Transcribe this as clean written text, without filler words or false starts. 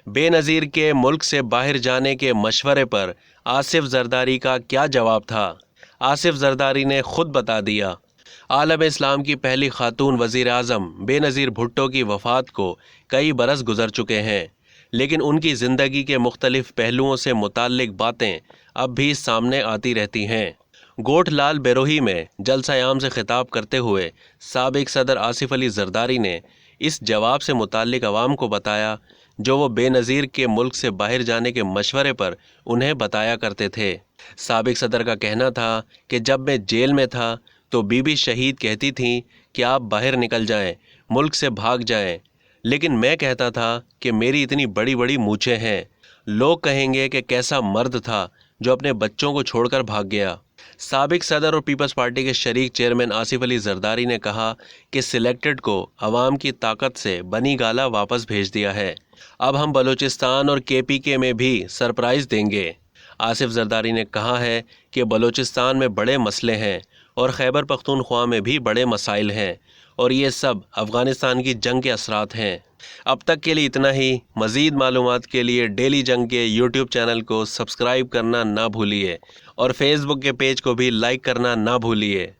बेनज़ीर के मुल्क से बाहर जाने के मशवरे पर आसिफ जरदारी का क्या जवाब था? आसिफ जरदारी ने खुद बता दिया। आलम इस्लाम की पहली खातून वज़ीर आज़म बेनज़ीर भुट्टो की वफ़ात को कई बरस गुजर चुके हैं, लेकिन उनकी ज़िंदगी के मुख्तलिफ़ पहलुओं से मुताल्लिक़ बातें अब भी सामने आती रहती हैं। गोठलाल बेरोही में जलसा-ए-आम से खिताब करते हुए साबिक सदर आसिफ अली जरदारी ने इस जवाब से मुताल्लिक़ अवाम को बताया जो वो बेनज़ीर के मुल्क से बाहर जाने के मशवरे पर उन्हें बताया करते थे। साबिक सदर का कहना था कि जब मैं जेल में था तो बीबी शहीद कहती थीं कि आप बाहर निकल जाएं, मुल्क से भाग जाएं, लेकिन मैं कहता था कि मेरी इतनी बड़ी बड़ी मूंछें हैं, लोग कहेंगे कि कैसा मर्द था जो अपने बच्चों को छोड़कर भाग गया। साबिक सदर और पीपल्स पार्टी के शरीक चेयरमैन आसिफ अली जरदारी ने कहा कि सिलेक्टेड को अवाम की ताकत से बनी गाला वापस भेज दिया है, अब हम बलूचिस्तान और KPK में भी सरप्राइज़ देंगे। आसिफ जरदारी ने कहा है कि बलूचिस्तान में बड़े मसले हैं और खैबर पख्तूनख्वा में भी बड़े मसाइल हैं और ये सब अफ़गानिस्तान की जंग के असरात हैं। अब तक के लिए इतना ही। मज़ीद मालूमात के लिए डेली जंग के YouTube चैनल को सब्सक्राइब करना ना भूलिए और फेसबुक के पेज को भी लाइक करना ना भूलिए।